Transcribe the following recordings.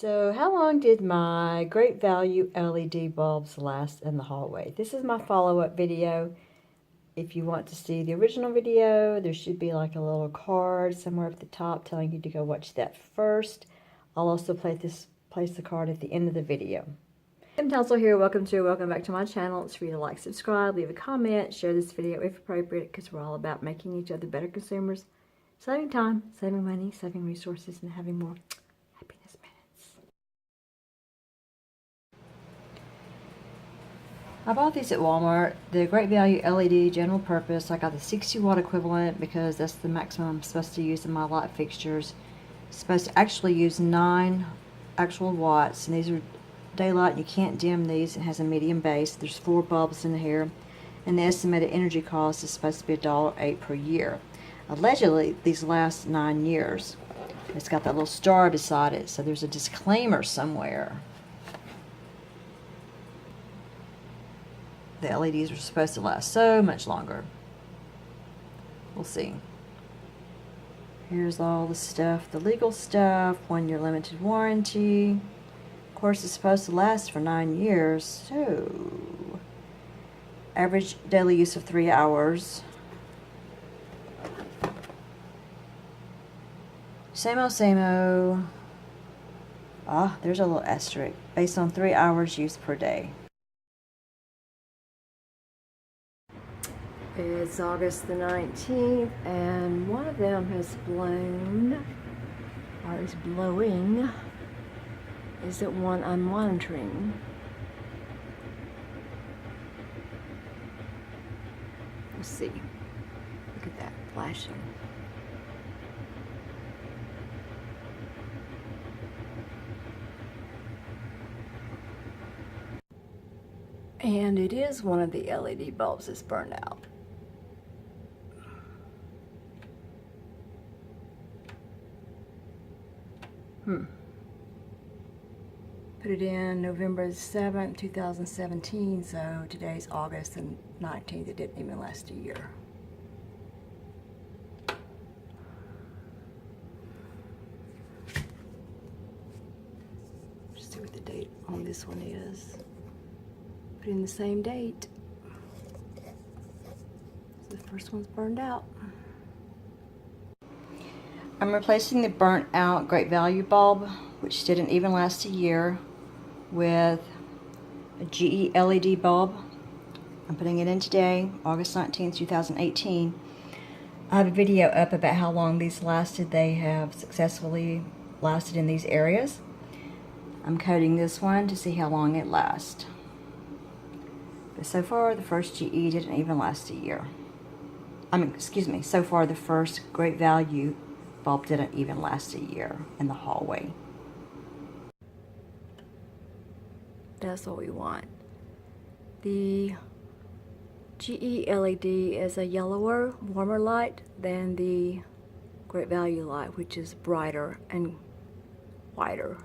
So how long did my great value LED bulbs last in the hallway? This is my follow-up video. If you want to see the original video, there should be like a little card somewhere at the top telling you to go watch that first. I'll also place the card at the end of the video. I'm Townsel here. Welcome back to my channel. It's free to like, subscribe, leave a comment, share this video if appropriate, because we're all about making each other better consumers, saving time, saving money, saving resources, and having more happiness minutes. I bought these at Walmart. The Great Value LED general purpose. I got the 60 watt equivalent because that's the maximum I'm supposed to use in my light fixtures. It's supposed to actually use 9 actual watts, and these are daylight. You can't dim these. It has a medium base. There's 4 bulbs in here, and the estimated energy cost is supposed to be $1.08 per year. Allegedly, these last 9 years. It's got that little star beside it, so there's a disclaimer somewhere. The LEDs are supposed to last so much longer. We'll see. Here's all the stuff, the legal stuff, 1-year limited warranty. Of course, it's supposed to last for 9 years, so average daily use of 3 hours. Same old, same old. Ah, there's a little asterisk. Based on 3 hours use per day. It's August the 19th, and one of them has blown, or is blowing. Is it one I'm monitoring? Let's see. Look at that flashing. And it is one of the LED bulbs that's burned out. Put it in November 7th, 2017, so today's August the 19th. It didn't even last a year. Let's see what the date on this one is. Put in the same date. So the first one's burned out. I'm replacing the burnt out Great Value bulb, which didn't even last a year, with a GE LED bulb. I'm putting it in today, August 19th, 2018. I have a video up about how long these lasted. They have successfully lasted in these areas. I'm coating this one to see how long it lasts. But so far, the first GE didn't even last a year. So far the first Great Value bulb didn't even last a year in the hallway. That's what we want. The GE LED is a yellower, warmer light than the Great Value light, which is brighter and whiter.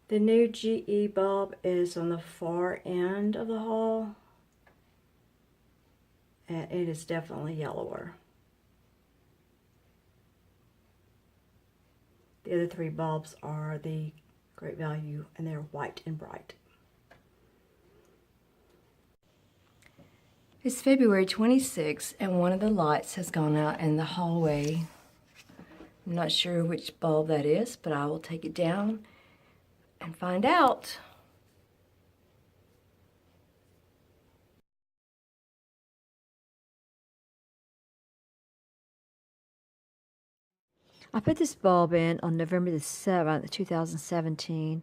The new GE bulb is on the far end of the hall, and it is definitely yellower. The other 3 bulbs are the Great Value, and they're white and bright. It's February 26th, and one of the lights has gone out in the hallway. I'm not sure which bulb that is, but I will take it down and find out. I put this bulb in on November the 7th, 2017.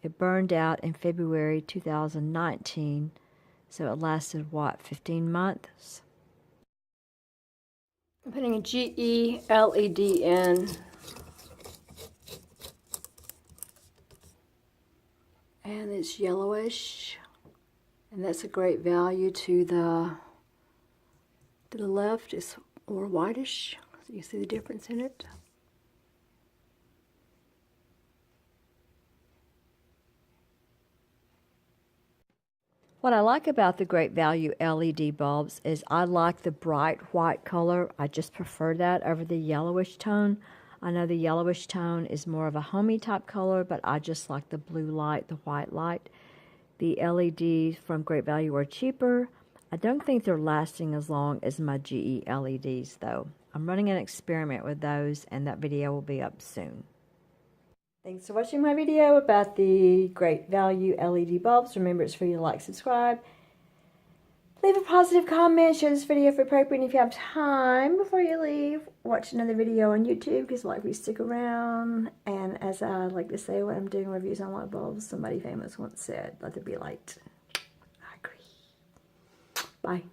It burned out in February 2019, so it lasted, what, 15 months? I'm putting a GE LED in. And it's yellowish, and that's a Great Value. To the left is more whitish, so you see the difference in it. What I like about the Great Value LED bulbs is I like the bright white color. I just prefer that over the yellowish tone. I know the yellowish tone is more of a homey type color, but I just like the blue light, the white light. The LEDs from Great Value are cheaper. I don't think they're lasting as long as my GE LEDs though. I'm running an experiment with those and that video will be up soon. Thanks for watching my video about the Great Value LED bulbs. Remember, it's free to like, subscribe. Leave a positive comment, share this video if appropriate, and if you have time before you leave, watch another video on YouTube, because like we stick around. And as I like to say when I'm doing reviews on light bulbs, somebody famous once said, let there be light. I agree. Bye.